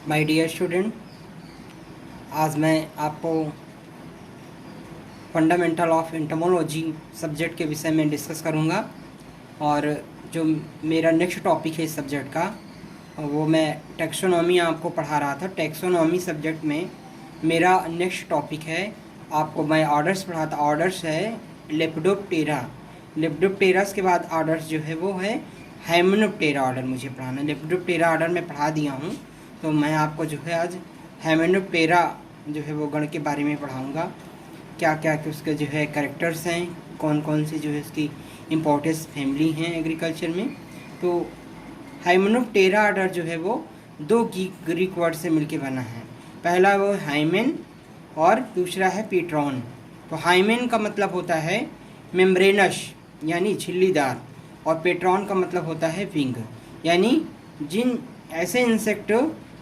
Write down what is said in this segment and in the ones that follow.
My dear student, आज मैं आपको फंडामेंटल ऑफ एंटोमोलॉजी सब्जेक्ट के विषय में डिस्कस करूंगा। और जो मेरा नेक्स्ट टॉपिक है इस सब्जेक्ट का, वो मैं टैक्सोनॉमी आपको पढ़ा रहा था। टैक्सोनॉमी सब्जेक्ट में मेरा नेक्स्ट टॉपिक है, आपको मैं ऑर्डर्स पढ़ा था। ऑर्डर्स है लेपिडोप्टेरा। लेपिडोप्टेरस के बाद ऑर्डर्स जो है वो है हाइमेनोप्टेरा ऑर्डर मुझे पढ़ाना। लेपिडोप्टेरा ऑर्डर मैं पढ़ा दिया हूँ, तो मैं आपको जो है आज हाइमेनोप्टेरा जो है वो गण के बारे में पढ़ाऊँगा। क्या क्या कि उसके जो है कैरेक्टर्स हैं, कौन कौन सी जो है उसकी इम्पोर्टेंस फैमिली हैं एग्रीकल्चर में। तो हाइमेनोप्टेरा ऑर्डर जो है वो दो ग्रीक वर्ड से मिलके बना है। पहला वो हाइमेन और दूसरा है पेट्रॉन। तो हाइमेन का मतलब होता है मेम्ब्रेनस यानी झिल्लीदार, और पेट्रॉन का मतलब होता है विंग, यानी जिन ऐसे इंसेक्ट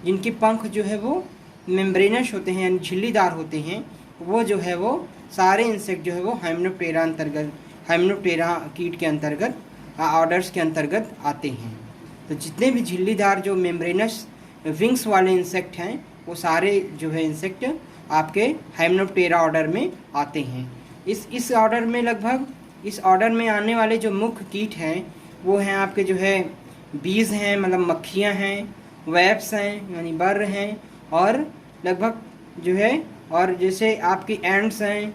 जिनके पंख जो है वो मेम्ब्रेनस होते हैं यानी झिल्लीदार होते हैं, वो जो है वो सारे इंसेक्ट जो है वो हाइमेनोप्टेरा कीट के अंतर्गत ऑर्डर्स के अंतर्गत आते हैं। तो जितने भी झिल्लीदार जो मेम्ब्रेनस विंग्स वाले इंसेक्ट हैं, वो सारे जो है इंसेक्ट आपके हाइमेनोप्टेरा ऑर्डर में आते हैं। इस ऑर्डर में लगभग इस ऑर्डर में आने वाले जो मुख्य कीट हैं वो हैं आपके जो है बीज हैं, मतलब मक्खियाँ हैं, वेब्स हैं यानी बर हैं, और लगभग जो है और जैसे आपकी एंड्स हैं।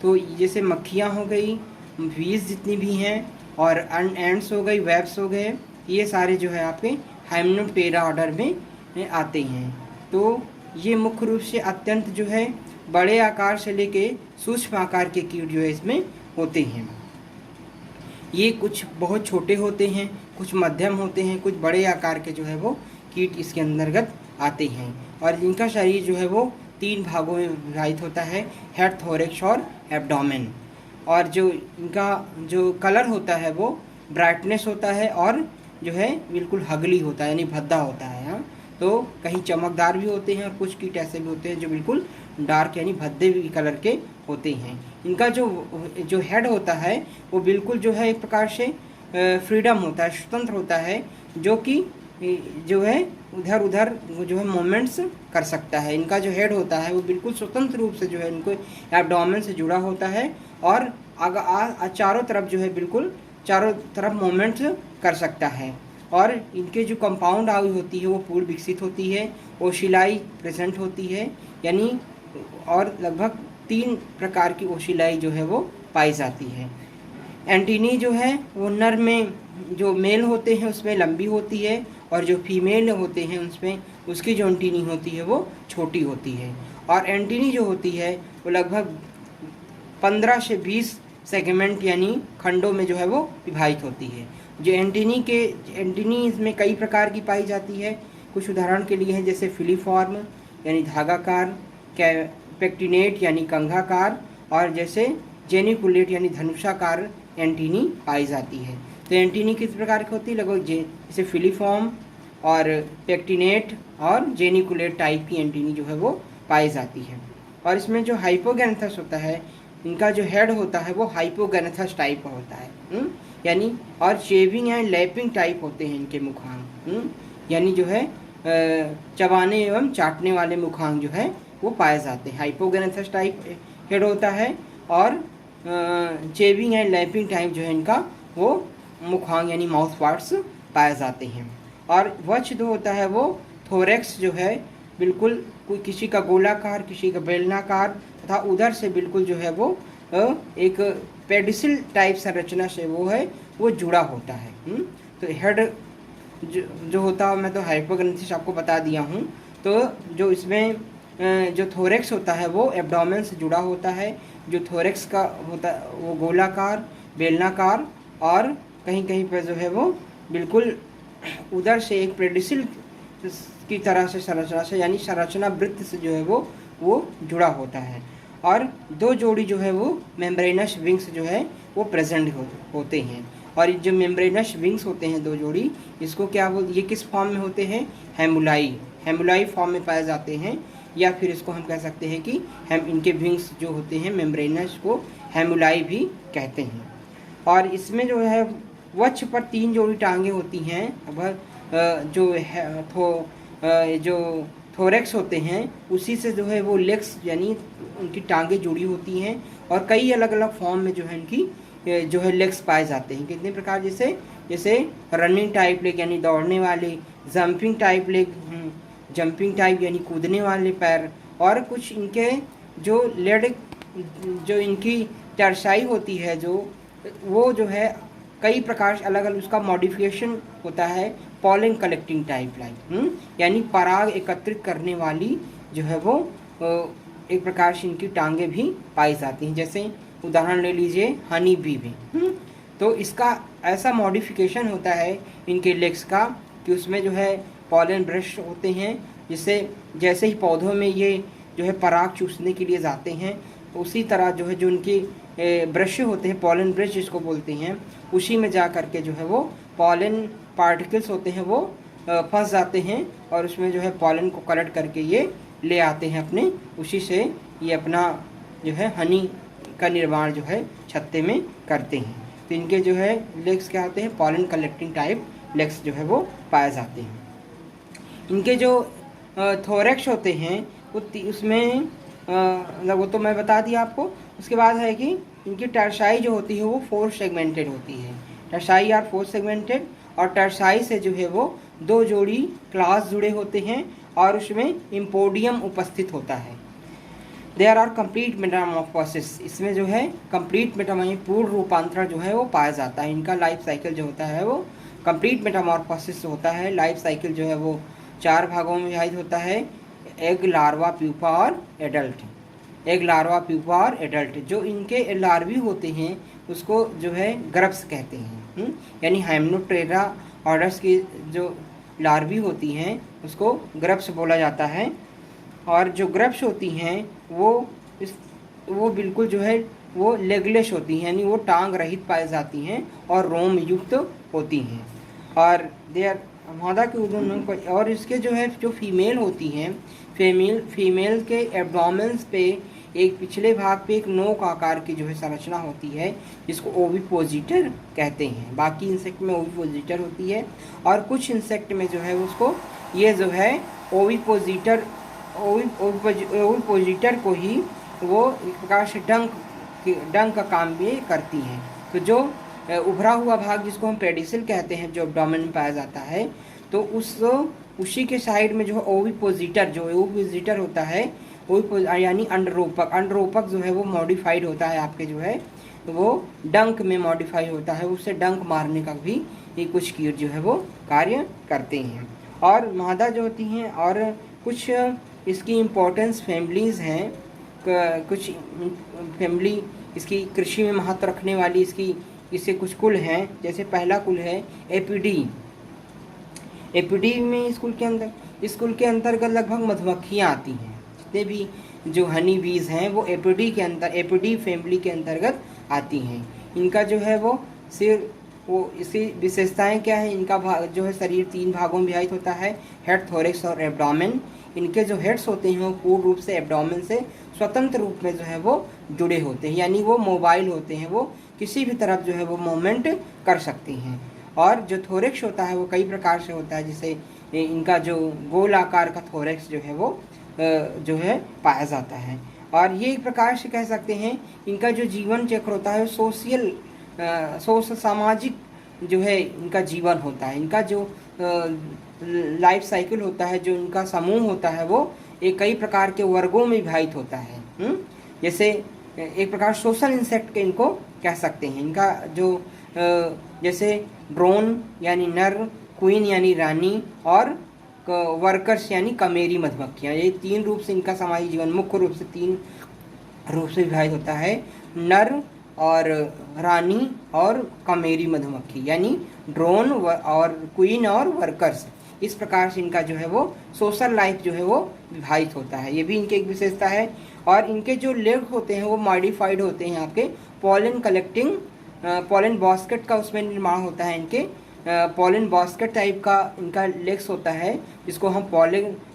तो जैसे मक्खियाँ हो गई, बीज जितनी भी हैं, और एंड्स हो गई, वेब्स हो गए, ये सारे जो है आपके हाइमेनोप्टेरा ऑर्डर में आते हैं। तो ये मुख्य रूप से अत्यंत जो है बड़े आकार से लेके सूक्ष्म आकार के कीट जो है इसमें होते हैं। ये कुछ बहुत छोटे होते हैं, कुछ मध्यम होते हैं, कुछ बड़े आकार के जो है वो कीट इसके अंतर्गत आते हैं। और इनका शरीर जो है वो 3 भागों में विभाजित होता है, हेड, थोरैक्स और एब्डोमेन। और जो इनका जो कलर होता है वो ब्राइटनेस होता है, और जो है बिल्कुल हगली होता है यानी भद्दा होता है। हाँ, तो कहीं चमकदार भी होते हैं और कुछ कीट ऐसे भी होते हैं जो बिल्कुल डार्क यानी भद्दे भी कलर के होते हैं। इनका जो हेड होता है वो बिल्कुल जो है एक प्रकार से फ्रीडम होता है, स्वतंत्र होता है, जो कि जो है उधर उधर जो है मोमेंट्स कर सकता है। इनका जो हेड होता है वो बिल्कुल स्वतंत्र रूप से जो है इनको एब्डोमेन से जुड़ा होता है, और चारों तरफ जो है बिल्कुल चारों तरफ मोमेंट्स कर सकता है। और इनके जो कंपाउंड आयु होती है वो पूर्ण विकसित होती है, ओशिलाई प्रेजेंट होती है, यानी और लगभग 3 प्रकार की ओशिलाई जो है वो पाई जाती है। एंटीनी जो है वो नर में जो मेल होते हैं उसमें लंबी होती है, और जो फीमेल होते हैं उसमें उसकी जो एंटीनी होती है वो छोटी होती है। और एंटीनी जो होती है वो लगभग 15 से 20 सेगमेंट यानी खंडों में जो है वो विभाजित होती है। जो एंटीनी इसमें कई प्रकार की पाई जाती है। कुछ उदाहरण के लिए हैं जैसे फिलीफॉर्म यानी धागाकार, पेक्टिनेट यानी कंघाकार, और जैसे जेनिकुलेट यानी धनुषाकार एंटीनी पाई जाती है। तो एंटीनी किस प्रकार की होती है? लगभग जैसे फिलीफॉर्म और पेक्टिनेट और जेनिकुलेट टाइप की एंटीनी जो है वो पाई जाती है। और इसमें जो हाइपोगैनेथस होता है, इनका जो हेड होता है वो हाइपोगैनेथस टाइप का होता है, यानी और शेविंग एंड लैपिंग टाइप होते हैं इनके मुखांग, यानी जो है चबाने एवं चाटने वाले मुखांग जो है वो पाए जाते हैं। हाइपोगैनेथस टाइप हेड होता है, और चेविंग एंड लैपिंग टाइप जो है इनका वो मुखांग यानी माउथ पार्ट्स पाए जाते हैं। और वक्ष जो होता है वो थोरैक्स जो है बिल्कुल कोई किसी का गोलाकार, किसी का बेलनाकार, तथा उधर से बिल्कुल जो है वो एक पेडिसिल टाइप संरचना से वो जुड़ा होता है। तो हेड जो होता है, मैं तो हाइपोगैनेथस आपको बता दिया हूँ। तो जो इसमें जो थोरैक्स होता है वो एब्डोमेन से जुड़ा होता है। जो थोरैक्स का होता वो गोलाकार, बेलनाकार, और कहीं कहीं पर जो है वो बिल्कुल उधर से एक पेडिसिल की तरह से संरचना से यानी संरचना वृत्त से जो है वो जुड़ा होता है। और 2 जोड़ी जो है वो मेम्ब्रेनस विंग्स जो है वो प्रेजेंट होते हैं। और जो मेम्ब्रेनस विंग्स होते हैं 2 जोड़ी, इसको क्या ये किस फॉर्म में होते हैं? हेमुलाई फॉर्म में पाए जाते हैं, या फिर इसको हम कह सकते हैं कि हम इनके विंग्स जो होते हैं मेम्ब्रेनस को हेमुलाई भी कहते हैं। और इसमें जो है वक्ष पर 3 जोड़ी टांगे होती हैं। अब जो है जो थोरेक्स होते हैं उसी से जो है वो लेग्स यानी उनकी टांगें जुड़ी होती हैं, और कई अलग अलग फॉर्म में जो है इनकी जो है लेग्स पाए जाते हैं। कितने प्रकार, जैसे जैसे रनिंग टाइप लेग यानी दौड़ने वाले, jumping type leg, jumping type यानी कूदने वाले पैर, और कुछ इनके जो लेग जो इनकी टरसाई होती है जो वो जो है कई प्रकार से अलग अलग उसका मॉडिफिकेशन होता है, पॉलन कलेक्टिंग टाइप लाइक, यानी पराग एकत्रित करने वाली जो है वो एक प्रकार से इनकी टांगे भी पाई जाती हैं। जैसे उदाहरण ले लीजिए हनी बी भी, तो इसका ऐसा मॉडिफिकेशन होता है इनके लेग्स का कि उसमें जो है पॉलन ब्रश होते हैं, जिससे जैसे ही पौधों में ये जो है पराग चूसने के लिए जाते हैं, उसी तरह जो है जो उनकी ब्रश होते हैं, पॉलन ब्रश जिसको बोलते हैं, उसी में जा कर के जो है वो पॉलन पार्टिकल्स होते हैं वो फंस जाते हैं, और उसमें जो है पॉलन को कलेक्ट करके ये ले आते हैं अपने, उसी से ये अपना जो है हनी का निर्माण जो है छत्ते में करते हैं। तो इनके जो है लेग्स क्या होते हैं, पॉलन कलेक्टिंग टाइप लेग्स जो है वो पाए जाते हैं। इनके जो थोरेक्स होते हैं उसमें मतलब वो तो मैं बता दिया आपको। उसके बाद है कि इनकी टरसाई जो होती है वो 4 सेगमेंटेड होती है। टरसाई आर 4 सेगमेंटेड, और टरसाई से जो है वो 2 जोड़ी क्लास जुड़े होते हैं, और उसमें इम्पोडियम उपस्थित होता है। देयर आर कंप्लीट मेटामॉर्फोसिस, इसमें जो है कंप्लीट पूर्ण रूपांतरण जो है वो पाया जाता है। इनका लाइफ साइकिल जो होता है वो कंप्लीट मेटामॉर्फोसिस होता है। लाइफ साइकिल जो है वो 4 भागों में विभाजित होता है, एग, लार्वा, प्यूपा और एडल्ट। एग, लार्वा, प्यूपा और एडल्ट। जो इनके लार्वी होते हैं उसको जो है ग्रब्स कहते हैं, यानी हाइमेनोप्टेरा ऑर्डर्स की जो लार्वी होती हैं उसको ग्रब्स बोला जाता है। और जो ग्रब्स होती हैं वो बिल्कुल जो है वो लेगलेस होती हैं, यानी वो टांग रहित पाई जाती हैं और रोम युक्त होती हैं। और देयर मादा के उदाहरण को, और इसके जो है जो फीमेल होती हैं, फीमेल के एब्डोमेन्स पे एक पिछले भाग पे एक नोक आकार की जो है संरचना होती है, जिसको ओविपोजिटर कहते हैं। बाकी इंसेक्ट में ओविपोजिटर होती है, और कुछ इंसेक्ट में जो है उसको ये जो है ओविपोजिटर को ही वो एक प्रकार से डंक का काम भी करती हैं। तो जो उभरा हुआ भाग जिसको हम पेडिसल कहते हैं, जो एब्डोमेन में पाया जाता है, तो उसी के साइड में जो है ओविपोजिटर होता है, यानी अंडरोपक जो है वो मॉडिफाइड होता है आपके जो है वो डंक में मॉडिफाई होता है, उससे डंक मारने का भी ये कुछ कीट जो है वो कार्य करते हैं। और मादा जो होती हैं, और कुछ इसकी इम्पोर्टेंस फैमिलीज़ हैं, कुछ फैमिली इसकी कृषि में महत्व रखने वाली इससे कुछ कुल हैं। जैसे पहला कुल है एपिडी में इस कुल के अंतर्गत लगभग मधुमक्खियाँ आती हैं। जितने भी जो हनी बीज हैं वो एपिडी फैमिली के अंतर्गत आती हैं। इनका जो है वो इसकी विशेषताएं क्या है, इनका भाग जो है शरीर 3 भागों में विभाजित होता है, हेड, थोरेक्स और एब्डोमेन। इनके जो हेड्स होते हैं वो पूर्ण रूप से एब्डोमेन से स्वतंत्र रूप में जो है वो जुड़े होते हैं, यानी वो मोबाइल होते हैं, वो किसी भी तरफ जो है वो मूवमेंट कर सकती हैं। और जो थोरेक्स होता है वो कई प्रकार से होता है, जैसे इनका जो गोल आकार का थोरेक्स जो है वो जो है पाया जाता है। और ये एक प्रकार से कह सकते हैं इनका जो जीवन चक्र होता है सामाजिक जो है इनका जीवन होता है। इनका जो लाइफ साइकिल होता है, जो इनका समूह होता है वो एक कई प्रकार के वर्गों में विभाजित होता है। जैसे एक प्रकार सोशल इंसेक्ट के इनको कह सकते हैं। इनका जो जैसे ड्रोन यानी नर, क्वीन यानी रानी, और वर्कर्स यानी कमेरी मधुमक्खियाँ, ये 3 रूप से इनका सामाजिक जीवन मुख्य रूप से 3 रूप से विभाजित होता है, नर और रानी और कमेरी मधुमक्खी, यानी ड्रोन और क्वीन और वर्कर्स। इस प्रकार से इनका जो है वो सोशल लाइफ जो है वो विभाजित होता है, ये भी इनकी एक विशेषता है। और इनके जो लेग होते हैं वो मॉडिफाइड होते हैं आपके पॉलन बास्केट का उसमें निर्माण होता है। इनके पॉलन बास्केट टाइप का इनका लेग्स होता है, जिसको हम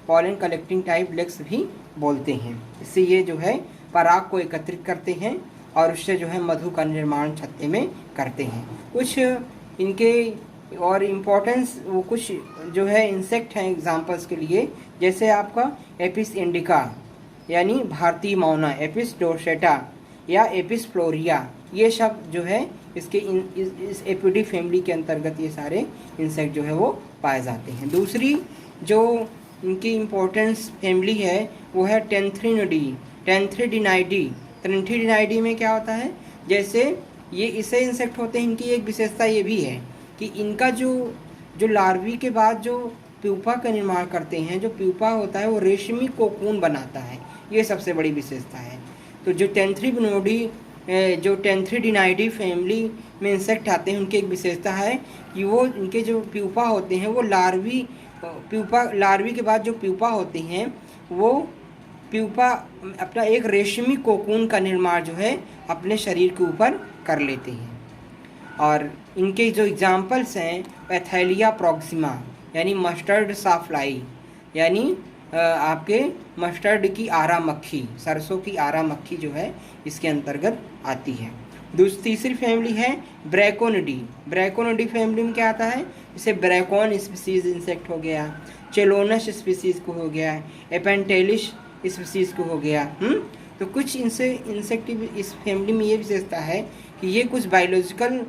पॉलन कलेक्टिंग टाइप लेग्स भी बोलते हैं। इससे ये जो है पराग को एकत्रित करते हैं और उससे जो है मधु का निर्माण छत्ते में करते हैं। कुछ इनके और इम्पोर्टेंस वो कुछ जो है इंसेक्ट हैं एग्जांपल्स के लिए, जैसे आपका एपिस इंडिका यानी भारतीय मौना, एपिस डोर्सेटा या एपिस फ्लोरिया, ये सब जो है इसके इस एपिडी फैमिली के अंतर्गत ये सारे इंसेक्ट जो है वो पाए जाते हैं। दूसरी जो इनकी इम्पोर्टेंस फैमिली है वो है टेंथ्रिनिडी, टेंथ्रिडिनाइडी। टेंथ्रिडिनाइडी में क्या होता है, जैसे ये इससे इंसेक्ट होते हैं, इनकी एक विशेषता ये भी है कि इनका जो लार्वी के बाद जो प्यूपा का निर्माण करते हैं, जो प्यूपा होता है वो रेशमी कोकून बनाता है, ये सबसे बड़ी विशेषता है। तो जो टेंथ्रिडिनाइडी फैमिली में इंसेक्ट आते हैं, उनकी एक विशेषता है कि वो इनके जो प्यूपा होते हैं वो लार्वी के बाद जो प्यूपा होते हैं वो प्यूपा अपना एक रेशमी कोकून का निर्माण जो है अपने शरीर के ऊपर कर लेते हैं। और इनके जो एग्जाम्पल्स हैं, पैथेलिया प्रॉक्सिमा यानी मस्टर्ड साफ्लाई, यानी आपके मस्टर्ड की आरा मक्खी, सरसों की आरा मक्खी जो है इसके अंतर्गत आती है। तीसरी फैमिली है ब्रैकोनिडी। ब्रैकोनिडी फैमिली में क्या आता है, जैसे ब्रैकॉन स्पीसीज इंसेक्ट हो गया, चेलोनस स्पीसीज को हो गया, एपेंटेलिश स्पीसीज को हो गया। तो कुछ इंसेक्ट इस फैमिली में ये विशेषता है कि ये कुछ बायोलॉजिकल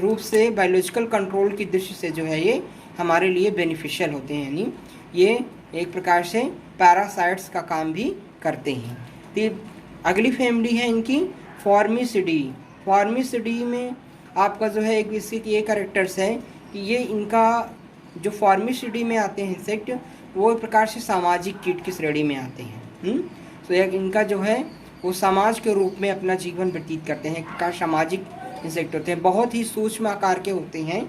रूप से, बायोलॉजिकल कंट्रोल की दृष्टि से जो है ये हमारे लिए बेनिफिशियल होते हैं, यानी ये एक प्रकार से पैरासाइट्स का काम भी करते हैं। तो अगली फैमिली है इनकी फॉर्मिसिडी। फॉर्मिसिडी में आपका जो है एक इसके ये कैरेक्टर्स है कि ये इनका जो फॉर्मिसिडी में आते हैं इंसेक्ट, वो एक प्रकार से सामाजिक कीट की श्रेणी में आते हैं। तो एक इनका जो है वो समाज के रूप में अपना जीवन व्यतीत करते हैं, का सामाजिक इंसेक्ट होते हैं, बहुत ही सूक्ष्म आकार के होते हैं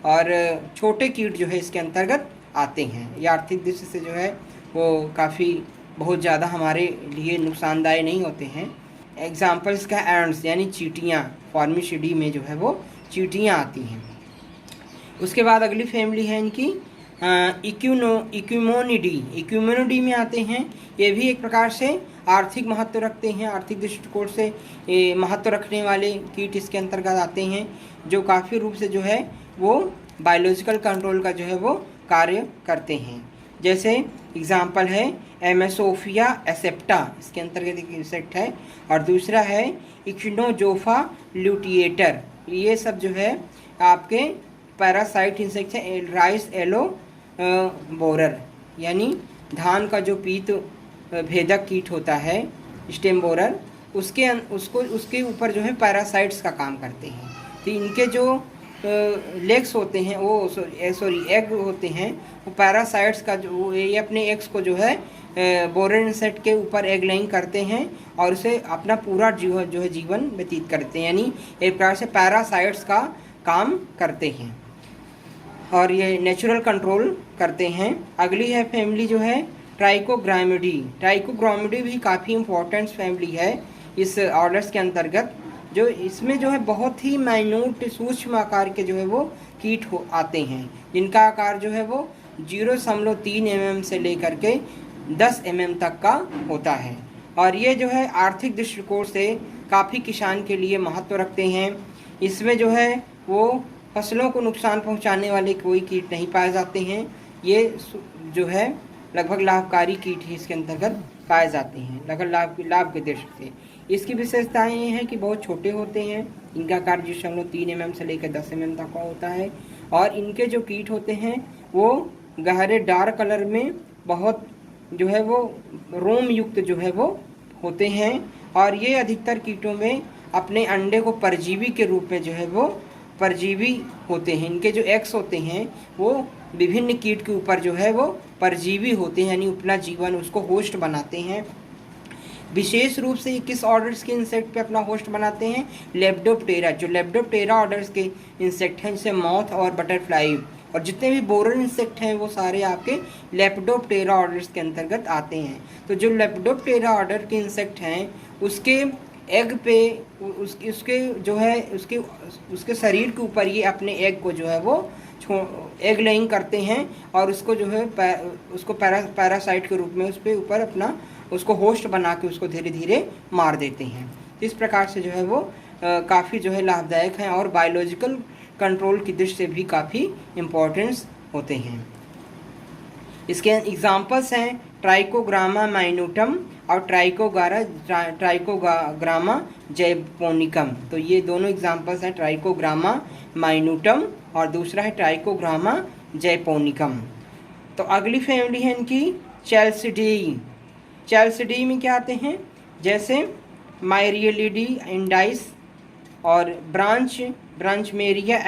और छोटे कीट जो है इसके अंतर्गत आते हैं। ये आर्थिक दृष्टि से जो है वो काफ़ी बहुत ज़्यादा हमारे लिए नुकसानदायक नहीं होते हैं। एग्जाम्पल्स का एंड्स यानी चींटियाँ, फॉर्मिसिडी में जो है वो चींटियाँ आती हैं। उसके बाद अगली फैमिली है इनकी इक्यूमोनिडी। इक्यूमोनिडी में आते हैं, ये भी एक प्रकार से आर्थिक महत्व रखते हैं, आर्थिक दृष्टिकोण से महत्व रखने वाले कीट इसके अंतर्गत आते हैं, जो काफ़ी रूप से जो है वो बायोलॉजिकल कंट्रोल का जो है वो कार्य करते हैं। जैसे एग्जाम्पल है एमेसोफिया एसेप्टा, इसके अंतर्गत एक इंसेक्ट है, और दूसरा है इक्विनोजोफा ल्यूटिएटर। ये सब जो है आपके पैरासाइट इंसेक्ट है। राइस एलो बोरर यानी धान का जो पीत भेदक कीट होता है, स्टेम बोरर, उसके ऊपर जो है पैरासाइट्स का काम करते हैं। तो इनके जो लेग्स होते हैं वो एग होते हैं, वो पैरासाइट्स का जो ये अपने एग्स को जो है बोरर इंसेक्ट के ऊपर एग लेइंग करते हैं और उसे अपना पूरा जीवन व्यतीत करते हैं, यानी एक प्रकार से पैरासाइट्स का काम करते हैं और ये नेचुरल कंट्रोल करते हैं। अगली है फैमिली जो है ट्राइकोग्रामिडी। ट्राइकोग्रामिडी भी काफ़ी इम्पोर्टेंट फैमिली है इस ऑर्डर्स के अंतर्गत, जो इसमें जो है बहुत ही माइन्यूट सूक्ष्म आकार के जो है वो कीट आते हैं, जिनका आकार जो है वो 0.3 mm से लेकर के 10 mm तक का होता है। और ये जो है आर्थिक दृष्टिकोण से काफ़ी किसान के लिए महत्व रखते हैं। इसमें जो है वो फसलों को नुकसान पहुंचाने वाले कोई कीट नहीं पाए जाते हैं। ये जो है लगभग लाभकारी कीट ही इसके अंतर्गत पाए जाते हैं, लगभग लाभ की दृष्टि से। इसकी विशेषताएं ये हैं कि बहुत छोटे होते हैं, इनका आकार 0.3 mm से लेकर 10 mm तक का होता है, और इनके जो कीट होते हैं वो गहरे डार्क कलर में बहुत जो है वो रोम युक्त जो है वो होते हैं, और ये अधिकतर कीटों में अपने अंडे को परजीवी के रूप में जो है वो परजीवी होते हैं। इनके जो एग्स होते हैं वो विभिन्न कीट के ऊपर जो है वो परजीवी होते हैं, यानी अपना जीवन उसको होस्ट बनाते हैं। विशेष रूप से किस ऑर्डर्स के इंसेक्ट पे अपना होस्ट बनाते हैं, लेपिडोप्टेरा। जो लेपिडोप्टेरा ऑर्डर्स के इंसेक्ट हैं जैसे मॉथ और बटरफ्लाई, और जितने भी बोरर इंसेक्ट हैं वो सारे आपके लेपिडोप्टेरा ऑर्डर्स के अंतर्गत आते हैं। तो जो लेपिडोप्टेरा ऑर्डर के इंसेक्ट हैं उसके एग पे उसके जो है उसके शरीर के ऊपर ये अपने एग को जो है वो एग लेइंग करते हैं और उसको जो है उसको पैरासाइट के रूप में उस पर ऊपर अपना उसको होस्ट बना के उसको धीरे धीरे मार देते हैं। इस प्रकार से जो है वो काफ़ी जो है लाभदायक हैं और बायोलॉजिकल कंट्रोल की दृष्टि से भी काफ़ी इम्पोर्टेंस होते हैं। इसके एग्जाम्पल्स हैं ट्राइकोग्रामा माइनूटम और ट्राइकोग्रामा जैपोनिकम। तो ये दोनों एग्जाम्पल्स हैं, ट्राइकोग्रामा माइनूटम और दूसरा है ट्राइकोग्रामा जैपोनिकम। तो अगली फैमिली है इनकी चैल्सिडी। चैल्सिडी में क्या आते हैं, जैसे मायरियलिडी इंडाइस और ब्रांचमेरिया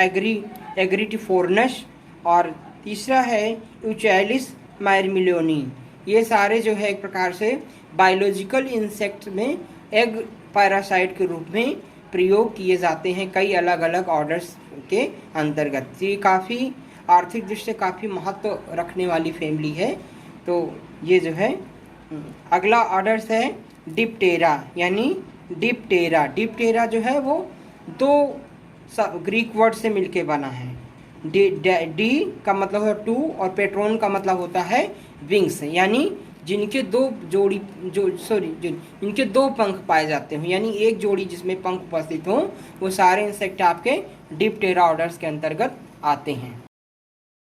एग्रीटिफोर्नस और तीसरा है यूचैलिस मायरमिलियोनी। ये सारे जो है एक प्रकार से बायोलॉजिकल इंसेक्ट में एग पैरासाइट के रूप में प्रयोग किए जाते हैं कई अलग अलग ऑर्डर्स के अंतर्गत। ये काफ़ी आर्थिक दृष्टि से काफ़ी महत्व रखने वाली फैमिली है। तो ये जो है अगला ऑर्डर्स है डिप्टेरा, यानी डिप्टेरा जो है वो दो ग्रीक वर्ड से मिलके बना है। डी का मतलब है टू और पेट्रोन का मतलब होता है विंग्स, यानी जिनके दो पंख पाए जाते हो, यानी एक जोड़ी जिसमें पंख उपस्थित हो, वो सारे इंसेक्ट आपके डिप्टेरा ऑर्डर्स के अंतर्गत आते हैं।